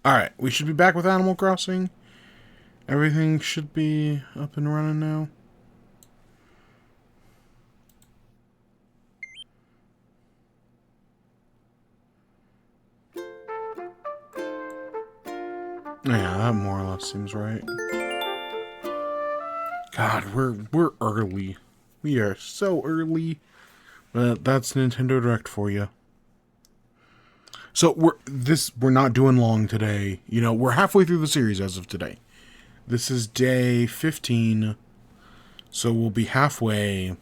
Alright, we should be back with Animal Crossing. Everything should be up and running now. Yeah, that more or less seems right. God, we're early. We are so early. But that's Nintendo Direct for you. So we're not doing long today. You know, we're halfway through the series as of today. This is day 15. So we'll be halfway.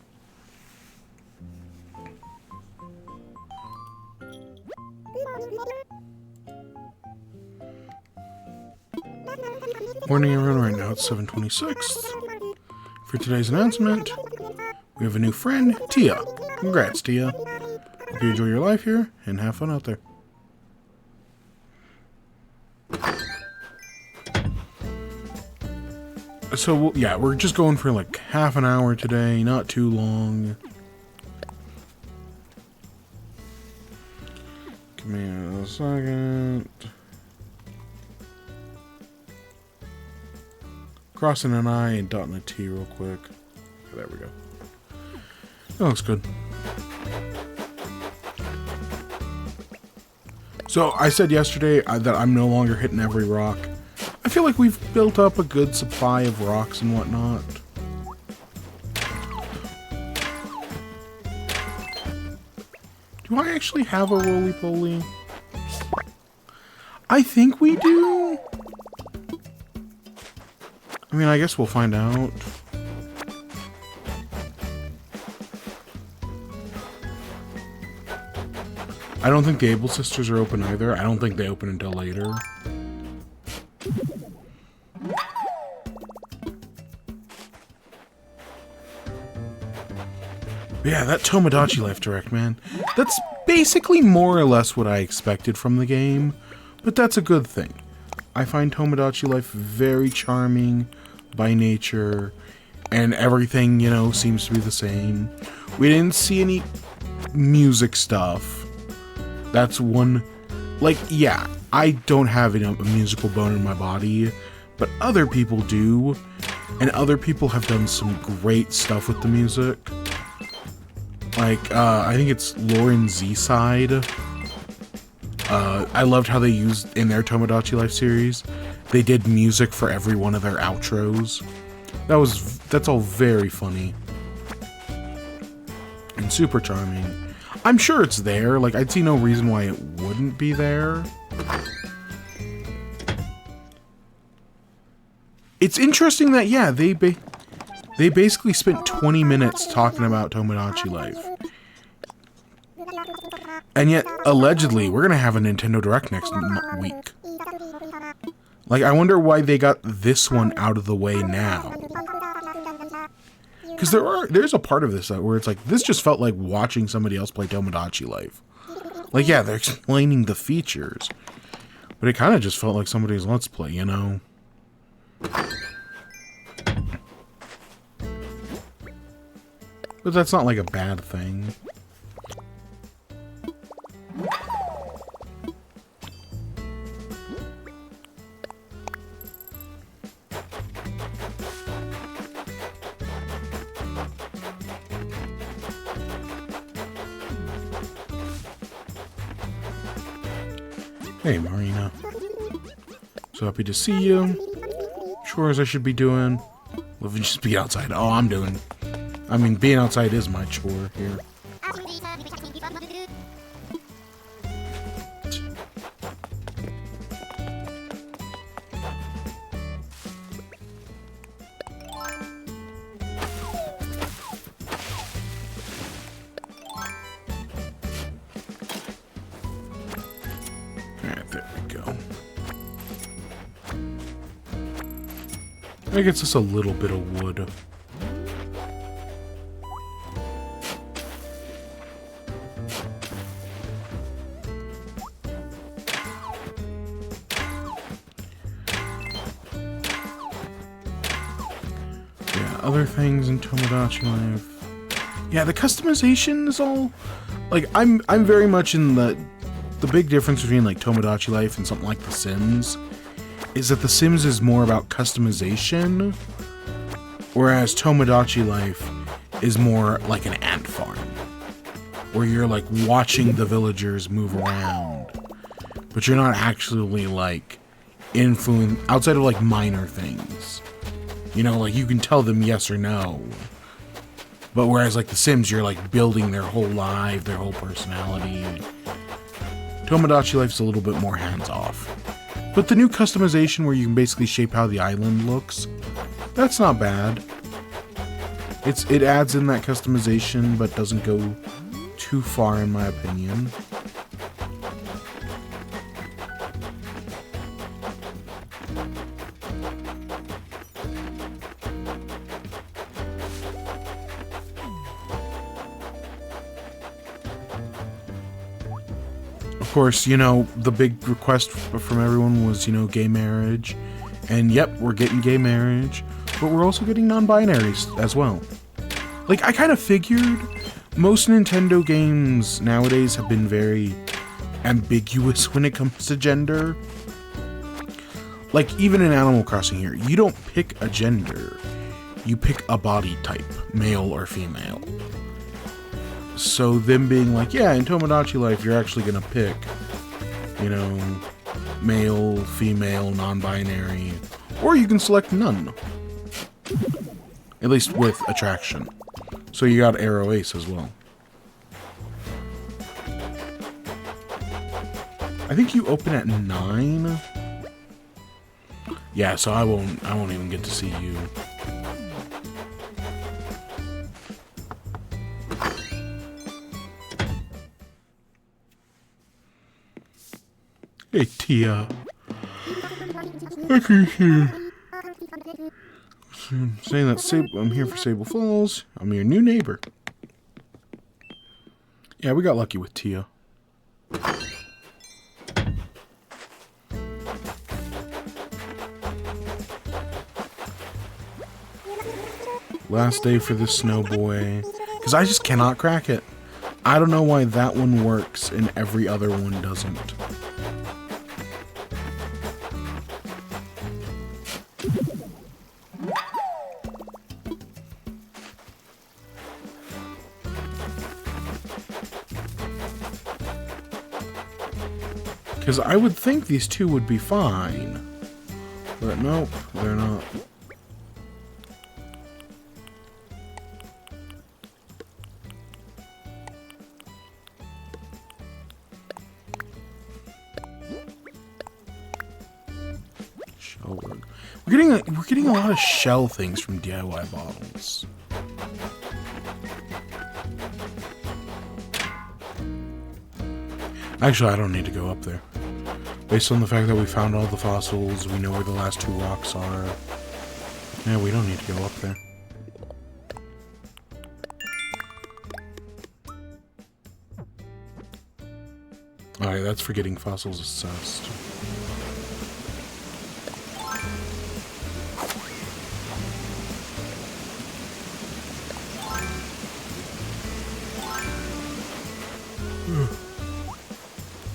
Morning everyone, right now it's 7:26. For today's announcement, we have a new friend, Tia. Congrats, Tia. Hope you enjoy your life here and have fun out there. So, yeah, we're just going for like half an hour today, not too long. Give me a second. Crossing an I and dotting a T real quick. There we go. That looks good. So, I said yesterday that I'm no longer hitting every rock. I feel like we've built up a good supply of rocks and whatnot. Do I actually have a roly-poly? I think we do. I mean, I guess we'll find out. I don't think the Able Sisters are open either. I don't think they open until later. Yeah, that Tomodachi Life Direct, man. That's basically more or less what I expected from the game, but that's a good thing. I find Tomodachi Life very charming by nature, and everything, you know, seems to be the same. We didn't see any music stuff. That's one... Like, yeah, I don't have a musical bone in my body, but other people do, and other people have done some great stuff with the music. Like, I think it's Lauren Z-Side. I loved how they used, in their Tomodachi Life series, they did music for every one of their outros. That's all very funny. And super charming. I'm sure it's there, like, I'd see no reason why it wouldn't be there. It's interesting that, yeah, they basically spent 20 minutes talking about Tomodachi Life. And yet, allegedly, we're going to have a Nintendo Direct next week. Like, I wonder why they got this one out of the way now. Because there's a part of this where it's like, this just felt like watching somebody else play Tomodachi Life. Like, yeah, they're explaining the features. But it kind of just felt like somebody's Let's Play, you know? But that's not like a bad thing. Hey, Marina. So happy to see you. Chores I should be doing. Living just be outside. Oh, I'm doing. I mean, being outside is my chore here. Alright, there we go. That gets us a little bit of wood. Other things in Tomodachi Life. Yeah, the customization is all like I'm very much in the the big difference between like Tomodachi Life and something like The Sims is that The Sims is more about customization, whereas Tomodachi Life is more like an ant farm, where you're like watching the villagers move around, but you're not actually like influence outside of like minor things. You know, like you can tell them yes or no. But whereas like The Sims, you're like building their whole life, their whole personality. Tomodachi Life's a little bit more hands-off. But the new customization where you can basically shape how the island looks, that's not bad. It adds in that customization, but doesn't go too far in my opinion. Of course, you know, the big request from everyone was, you know, gay marriage. And yep, we're getting gay marriage, but we're also getting non-binaries as well. Like, I kind of figured most Nintendo games nowadays have been very ambiguous when it comes to gender. Like, even in Animal Crossing here, you don't pick a gender. You pick a body type, male or female. So them being like, yeah, in Tomodachi Life, you're actually gonna pick, you know, male, female, non-binary, or you can select none. At least with attraction. So you got Arrow Ace as well. I think you open at 9. Yeah, so I won't even get to see you. Hey, Tia. I can hear. Saying that I'm here for Sable Falls. I'm your new neighbor. Yeah, we got lucky with Tia. Last day for this snow boy. Because I just cannot crack it. I don't know why that one works and every other one doesn't. Because I would think these two would be fine. But nope, they're not. Shell work. We're getting a lot of shell things from DIY bottles. Actually, I don't need to go up there. Based on the fact that we found all the fossils, we know where the last 2 rocks are. Yeah, we don't need to go up there. Alright, that's for getting fossils assessed.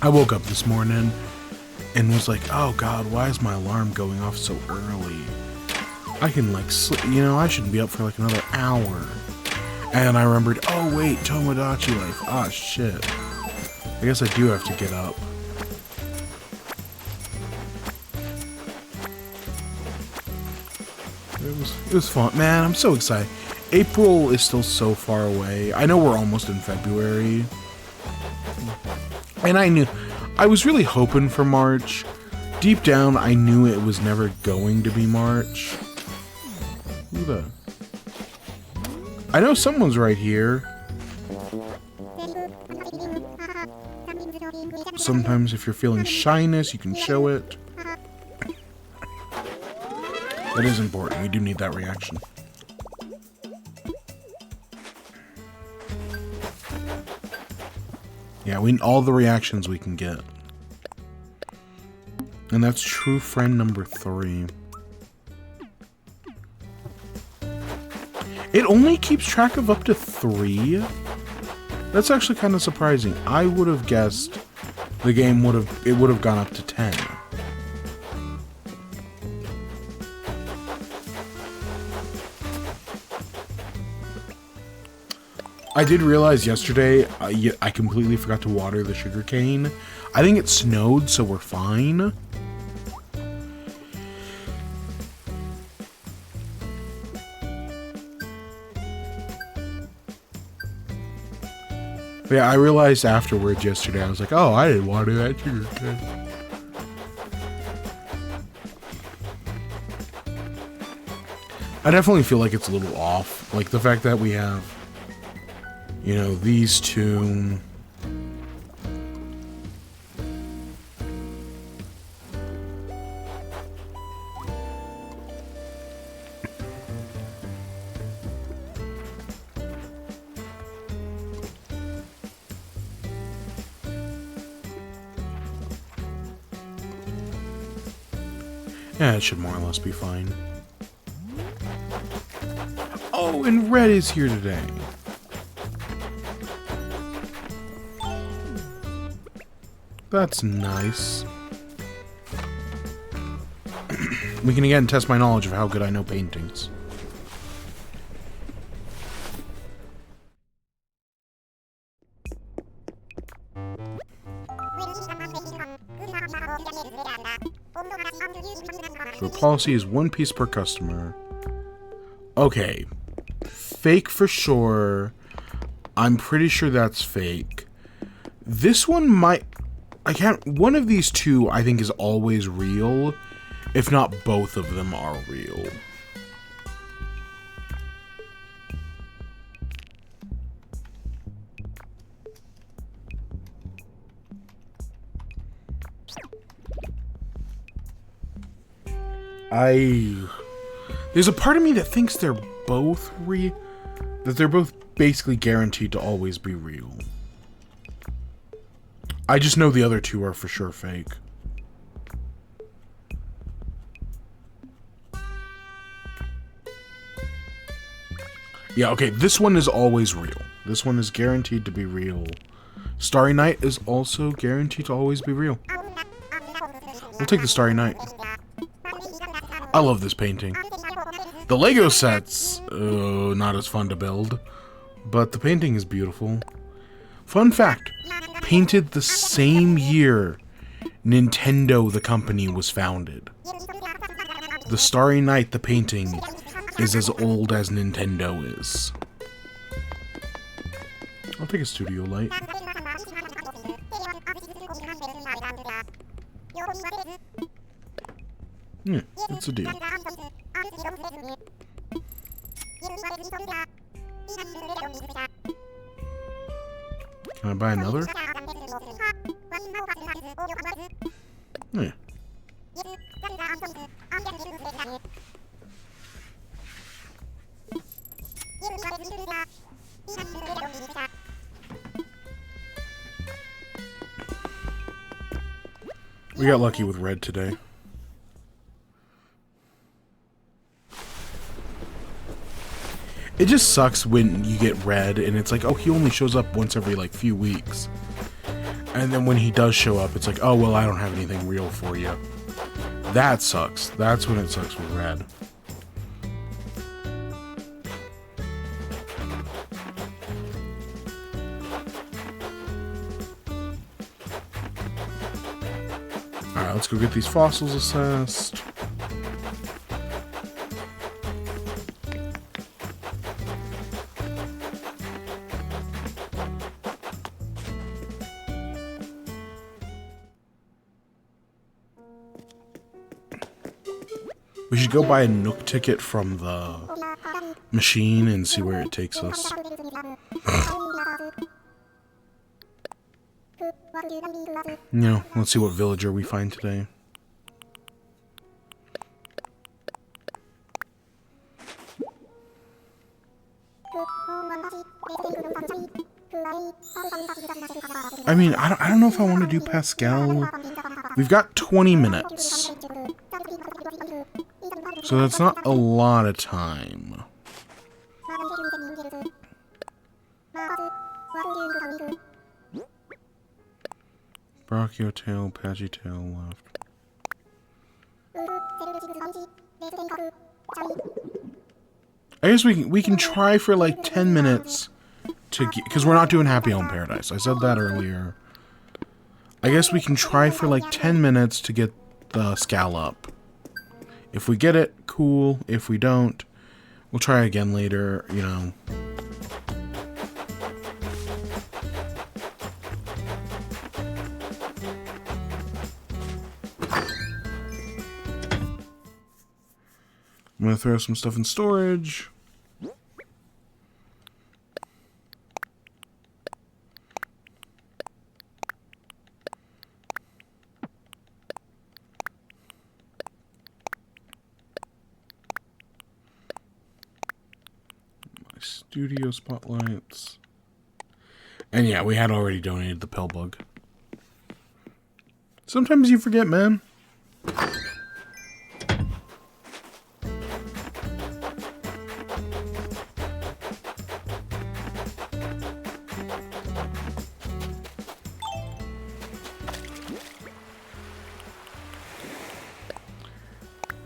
I woke up this morning and was like, oh god, why is my alarm going off so early? I can like sleep, you know, I shouldn't be up for like another hour. And I remembered, oh wait, Tomodachi Life. Ah, shit. I guess I do have to get up. It was fun. Man, I'm so excited. April is still so far away. I know we're almost in February. And I was really hoping for March. Deep down, I knew it was never going to be March. Who the? I know someone's right here. Sometimes if you're feeling shyness, you can show it. That is important. We do need that reaction. Yeah, we need all the reactions we can get. And that's true friend number 3. It only keeps track of up to 3? That's actually kind of surprising. I would have guessed the game would have gone up to 10. I did realize yesterday I completely forgot to water the sugarcane. I think it snowed, so we're fine. But yeah, I realized afterwards yesterday, I was like, oh, I didn't water that sugarcane. I definitely feel like it's a little off. Like the fact that we have, you know, these two. Yeah, it should more or less be fine. Oh, and red is here today. That's nice. We can again test my knowledge of how good I know paintings. So the policy is 1 piece per customer. Okay. Fake for sure. I'm pretty sure that's fake. This one might... one of these two I think is always real. If not both of them are real. There's a part of me that thinks they're both that they're both basically guaranteed to always be real. I just know the other two are for sure fake. Yeah, okay, this one is always real. This one is guaranteed to be real. Starry Night is also guaranteed to always be real. We'll take the Starry Night. I love this painting. The Lego sets, not as fun to build, but the painting is beautiful. Fun fact, painted the same year Nintendo, the company, was founded. The Starry Night, the painting, is as old as Nintendo is. I'll take a studio light. Yeah, that's a deal. Can I buy another? Yeah. We got lucky with red today. It just sucks when you get red and it's like, oh, he only shows up once every, like, few weeks. And then when he does show up, it's like, oh, well, I don't have anything real for you. That sucks. That's when it sucks with red. Alright, let's go get these fossils assessed. We should go buy a Nook ticket from the machine and see where it takes us. You know, let's see what villager we find today. I mean, I don't know if I want to do Pascal. We've got 20 minutes. So that's not a lot of time. Brachio tail, patchy tail left. I guess we can try for like 10 minutes to get, because we're not doing Happy Home Paradise. I said that earlier. I guess we can try for like 10 minutes to get the scallop. If we get it, cool. If we don't, we'll try again later, you know. I'm gonna throw some stuff in storage. My studio spotlights. And yeah, we had already donated the pill bug. Sometimes you forget, man.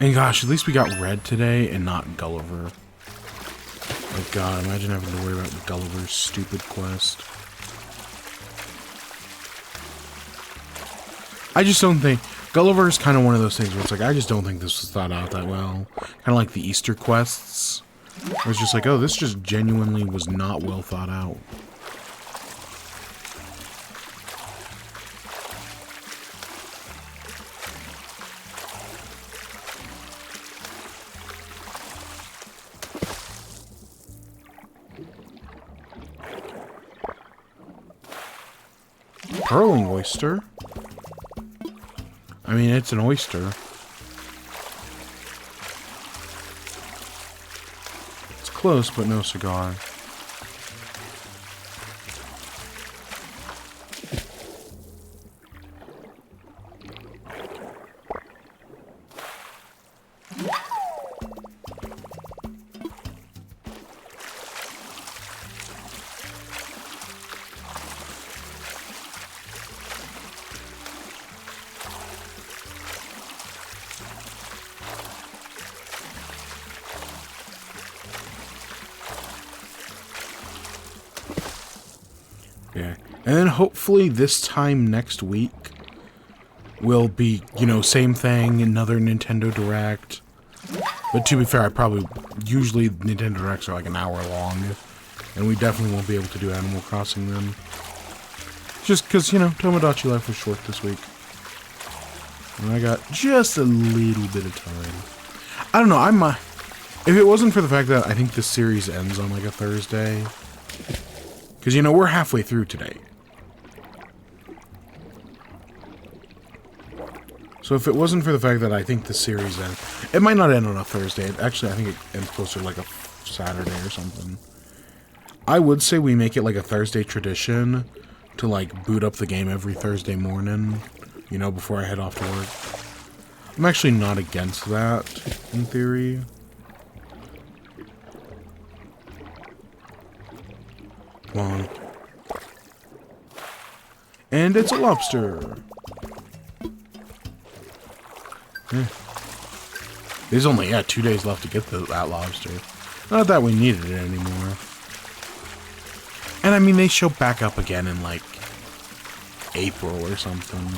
And gosh, at least we got Red today and not Gulliver. Oh god, imagine having to worry about Gulliver's stupid quest. I just don't think... Gulliver is kind of one of those things where it's like, I just don't think this was thought out that well. Kind of like the Easter quests. Where it's just like, oh, this just genuinely was not well thought out. Pearling oyster? I mean, it's an oyster. It's close, but no cigar. Yeah. And then hopefully this time next week will be, you know, same thing, another Nintendo Direct. But to be fair, usually Nintendo Directs are like an hour long. And we definitely won't be able to do Animal Crossing then. Just because, you know, Tomodachi Life was short this week. And I got just a little bit of time. I don't know, if it wasn't for the fact that I think this series ends on like a Thursday... Because, you know, we're halfway through today. So if it wasn't for the fact that I think the series ends... It might not end on a Thursday. Actually, I think it ends closer to like a Saturday or something. I would say we make it like a Thursday tradition to like boot up the game every Thursday morning. You know, before I head off to work. I'm actually not against that, in theory. Come on. And it's a lobster. Yeah. There's only, 2 days left to get that lobster. Not that we needed it anymore. And I mean, they show back up again in like April or something.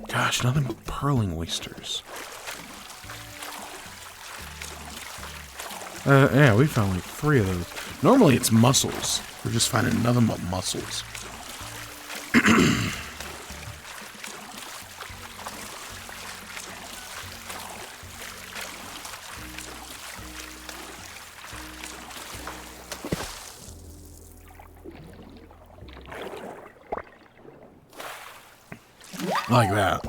Gosh, nothing but pearling oysters. Yeah, we found like 3 of those. Normally it's mussels. We're just finding nothing but mussels. Like that.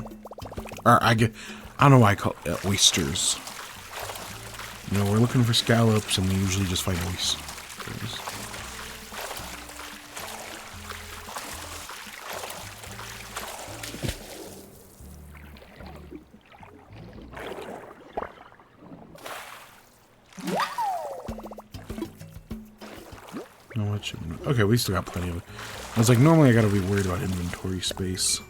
Or I don't know why I call it oysters. You know, we're looking for scallops and we usually just find oysters. No, what should okay, we still got plenty of it. I was like, normally I gotta be worried about inventory space.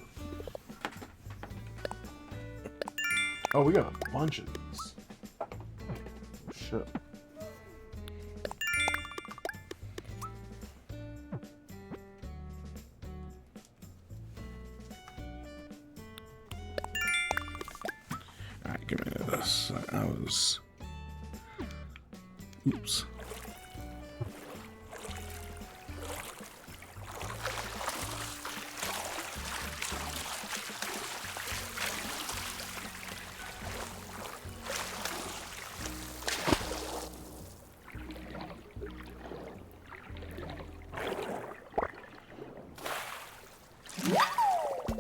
Oh, we got a bunch of these. Oh, shit. Alright, give me this. I was... Oops.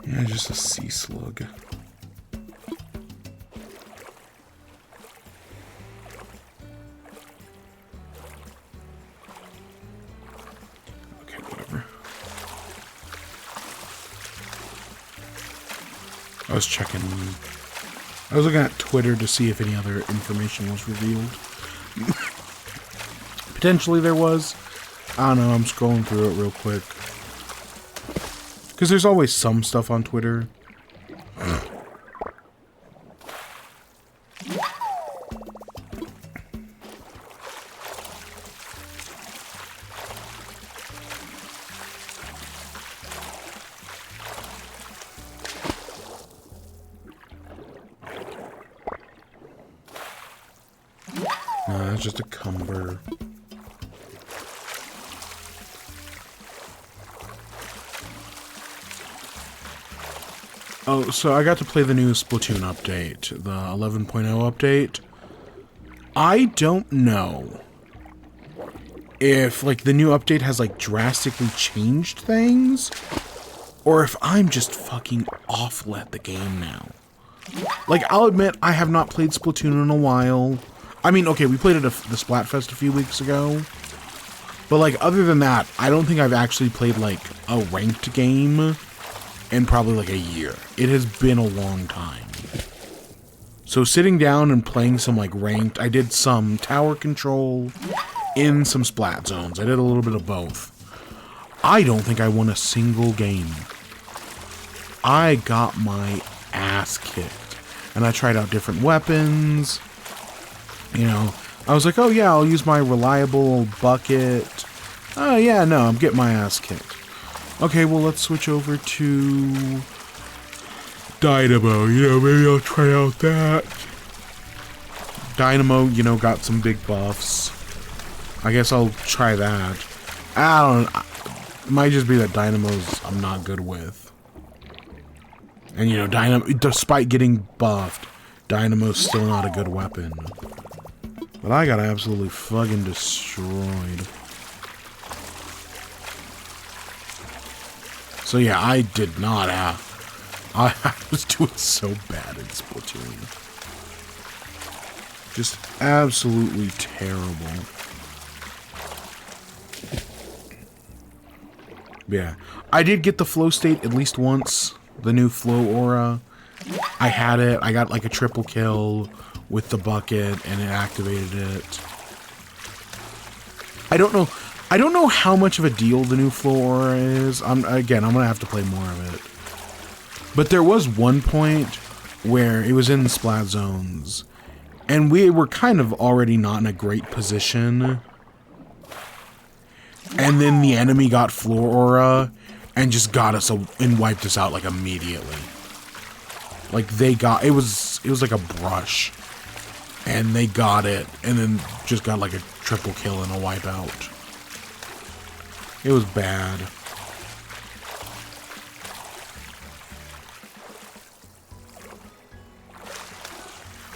Yeah, just a sea slug. Okay, whatever. I was checking. I was looking at Twitter to see if any other information was revealed. Potentially there was. I don't know, I'm scrolling through it real quick. Because there's always some stuff on Twitter. No, that's just a cumber. Oh, so I got to play the new Splatoon update, the 11.0 update. I don't know if, like, the new update has, like, drastically changed things, or if I'm just fucking awful at the game now. Like, I'll admit, I have not played Splatoon in a while. I mean, okay, we played it at the Splatfest a few weeks ago. But, like, other than that, I don't think I've actually played, like, a ranked game in probably like a year. It has been a long time. So sitting down and playing some like ranked, I did some tower control in some splat zones. I did a little bit of both. I don't think I won a single game. I got my ass kicked. And I tried out different weapons. You know, I was like, oh yeah, I'll use my reliable bucket. Oh yeah, no, I'm getting my ass kicked. Okay, well, let's switch over to Dynamo. You know, maybe I'll try out that. Dynamo, you know, got some big buffs. I guess I'll try that. I don't know. It might just be that Dynamo's I'm not good with. And, you know, Dynamo, despite getting buffed, Dynamo's still not a good weapon. But I got absolutely fucking destroyed. So yeah, I did not have... I was doing so bad in Splatoon. Just absolutely terrible. Yeah. I did get the flow state at least once. The new flow aura. I had it. I got like a triple kill with the bucket and it activated it. I don't know how much of a deal the new flow aura is. Again, I'm gonna have to play more of it. But there was one point where it was in the splat zones, and we were kind of already not in a great position. And then the enemy got floor aura and just got us and wiped us out like immediately. Like they got it was like a brush, and they got it, and then just got like a triple kill and a wipeout. It was bad.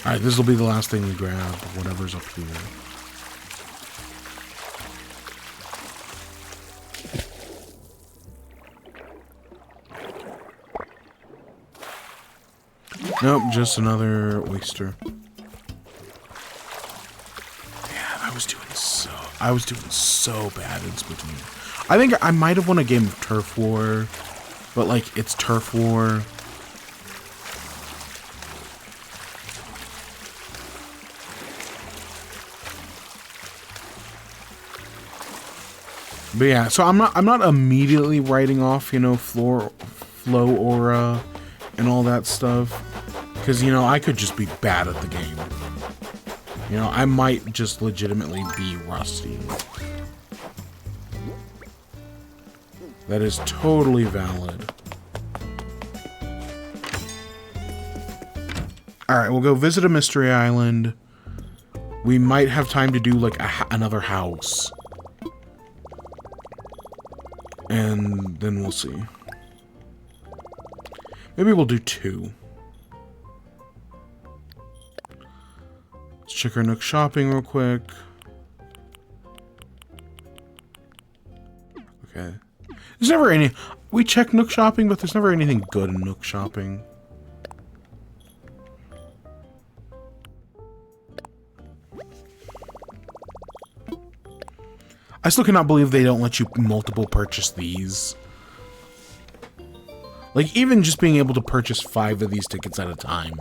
Alright, this will be the last thing we grab, whatever's up here. Nope, just another oyster. Yeah, I was doing so bad in Splatoon. I think I might have won a game of Turf War, but like it's Turf War. But yeah, so I'm not immediately writing off, you know, flow aura and all that stuff, because, you know, I could just be bad at the game. You know, I might just legitimately be rusty. That is totally valid. Alright, we'll go visit a mystery island. We might have time to do, like, another house. And then we'll see. Maybe we'll do 2. Let's check our Nook shopping real quick. Okay. There's never any... We check Nook shopping, but there's never anything good in Nook shopping. I still cannot believe they don't let you multiple purchase these. Like, even just being able to purchase 5 of these tickets at a time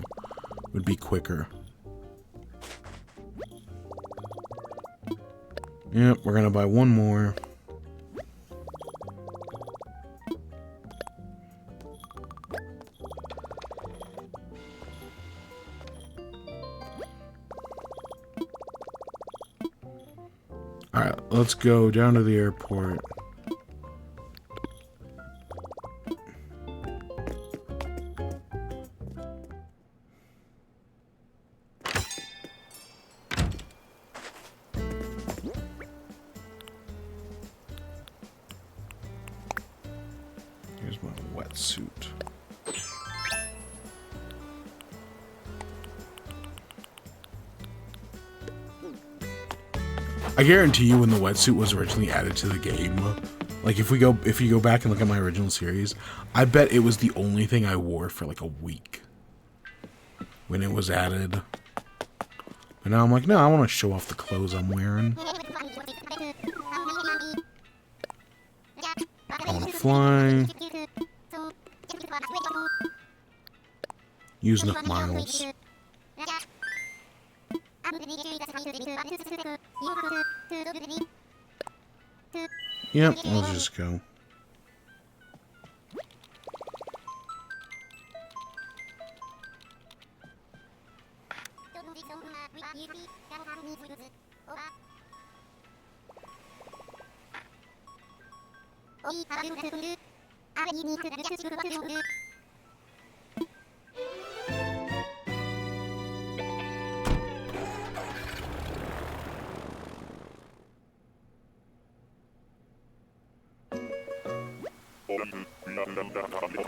would be quicker. Yep, we're gonna buy 1 more. Alright, let's go down to the airport. Here's my wetsuit. I guarantee you when the wetsuit was originally added to the game, like if you go back and look at my original series, I bet it was the only thing I wore for like a week when it was added. But now I'm like, no, I want to show off the clothes I'm wearing. I want to fly. Use Nook Miles. Yep, let's just go.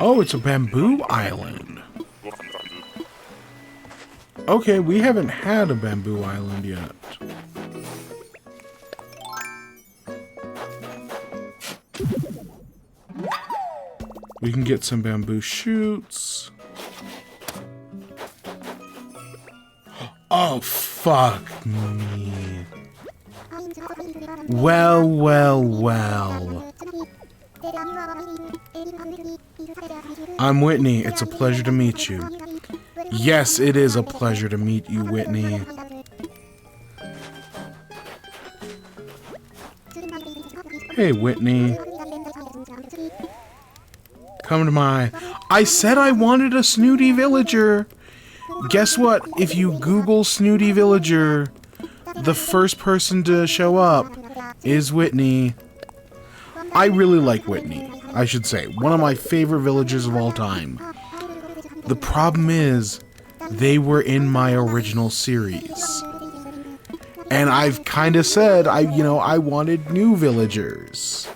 Oh, it's a bamboo island. Okay, we haven't had a bamboo island yet. We can get some bamboo shoots. Oh, fuck me. Well, well, well. I'm Whitney. It's a pleasure to meet you. Yes, it is a pleasure to meet you, Whitney. Hey, Whitney. Come to my... I said I wanted a snooty villager. Guess what? If you Google snooty villager, the first person to show up is Whitney. I really like Whitney, I should say. One of my favorite villagers of all time. The problem is, they were in my original series. And I've kind of said, I wanted new villagers.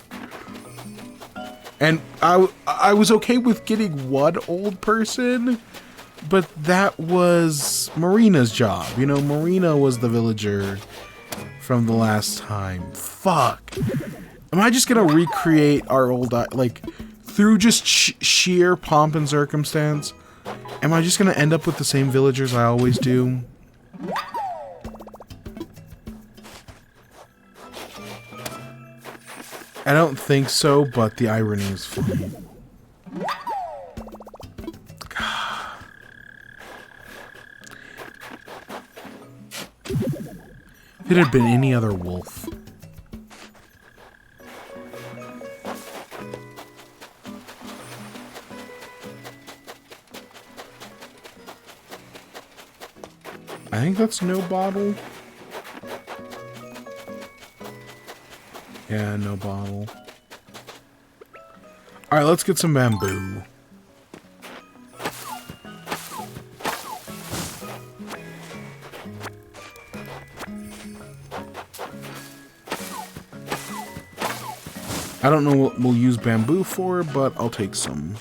And I was okay with getting one old person, but that was Marina's job. You know, Marina was the villager from the last time. Fuck. Am I just gonna recreate our old, like, through just sheer pomp and circumstance? Am I just gonna end up with the same villagers I always do? I don't think so, but the irony is funny. If it had been any other wolf. I think that's no bottle. Yeah, no bottle. Alright, let's get some bamboo. I don't know what we'll use bamboo for, but I'll take some.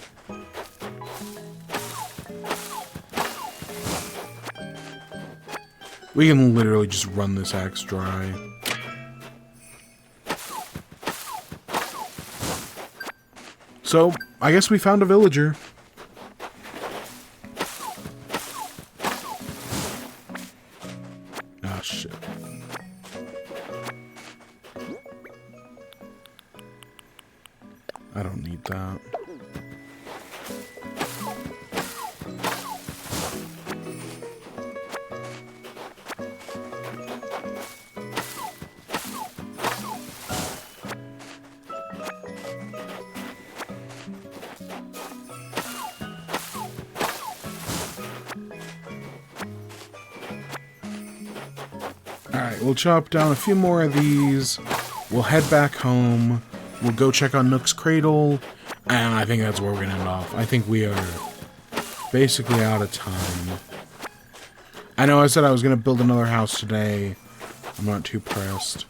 We can literally just run this axe dry. So, I guess we found a villager. Ah, shit. I don't need that. Alright, we'll chop down a few more of these. We'll head back home. We'll go check on Nook's cradle. And I think that's where we're going to end off. I think we are basically out of time. I know I said I was going to build another house today. I'm not too pressed.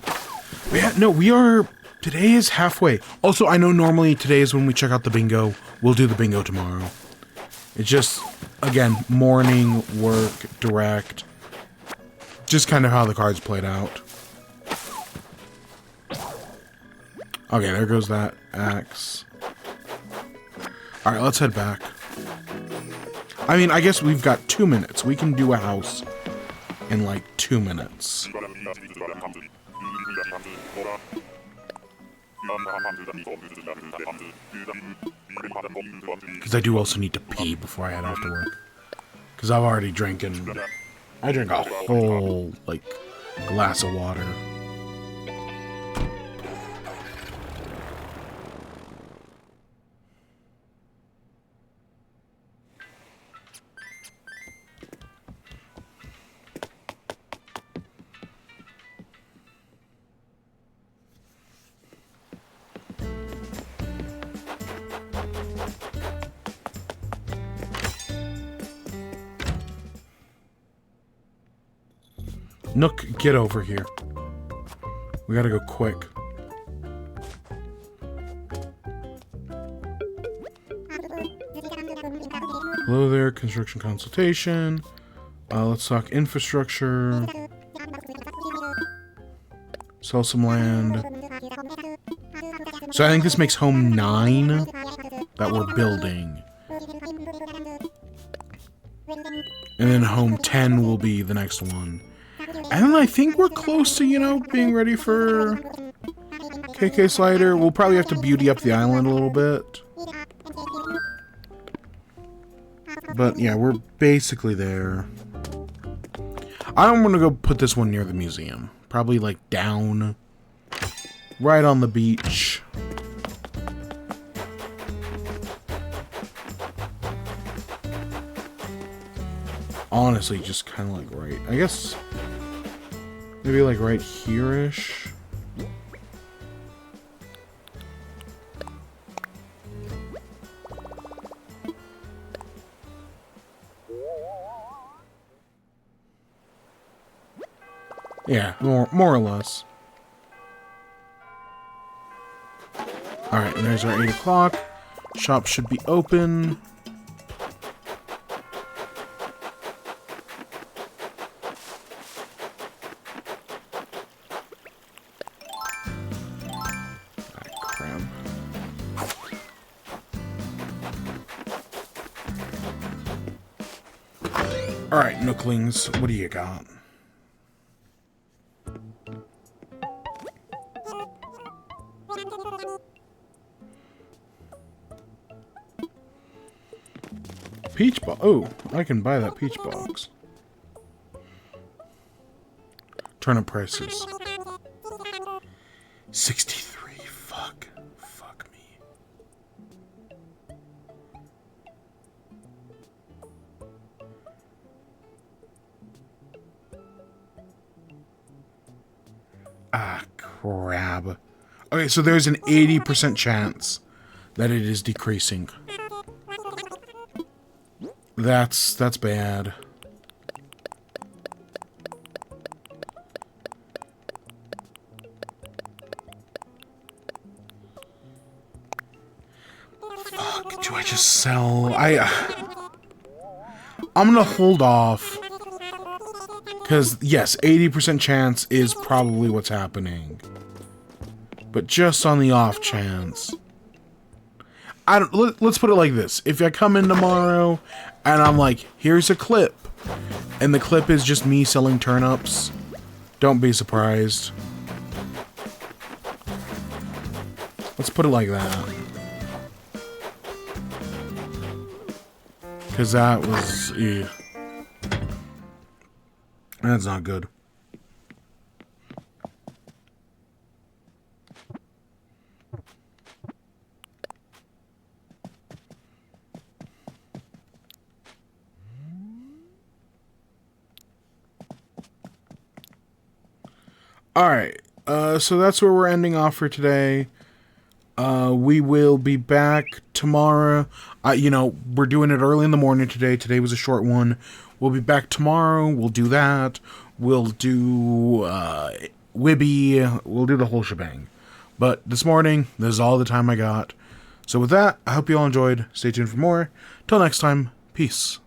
But yeah, no, we are... Today is halfway. Also, I know normally today is when we check out the bingo. We'll do the bingo tomorrow. It's just, again, morning, work, direct... Just kind of how the cards played out. Okay, there goes that axe. Alright, let's head back. I mean, I guess we've got 2 minutes. We can do a house in like 2 minutes. Because I do also need to pee before I head off to work. Because I've already drinking... I drank a whole, like, glass of water. Nook, get over here. We gotta go quick. Hello there, construction consultation. Let's talk infrastructure. Sell some land. So I think this makes home 9 that we're building. And then home 10 will be the next one. And I think we're close to, you know, being ready for KK Slider. We'll probably have to beauty up the island a little bit. But yeah, we're basically there. I'm gonna go put this one near the museum. Probably like down, right on the beach. Honestly, just kind of like right, I guess, maybe like right here-ish. Yeah, more or less. Alright, and there's our 8 o'clock. Shop should be open. Alright, Nooklings, what do you got? Peach box. Oh, I can buy that peach box. Turnip prices. 63. Fuck. Fuck me. Ah, crap. Okay, so there's an 80% chance that it is decreasing. That's bad. Fuck, do I just sell? I'm gonna hold off. Because, yes, 80% chance is probably what's happening. But just on the off chance. Let's put it like this. If I come in tomorrow and I'm like, here's a clip, and the clip is just me selling turnips, don't be surprised. Let's put it like that. Because that was... Ew. That's not good. Alright, so that's where we're ending off for today. We will be back tomorrow. We're doing it early in the morning today. Today was a short one. We'll be back tomorrow. We'll do that. We'll do Wibby. We'll do the whole shebang. But this morning, this is all the time I got. So with that, I hope you all enjoyed. Stay tuned for more. Till next time, peace.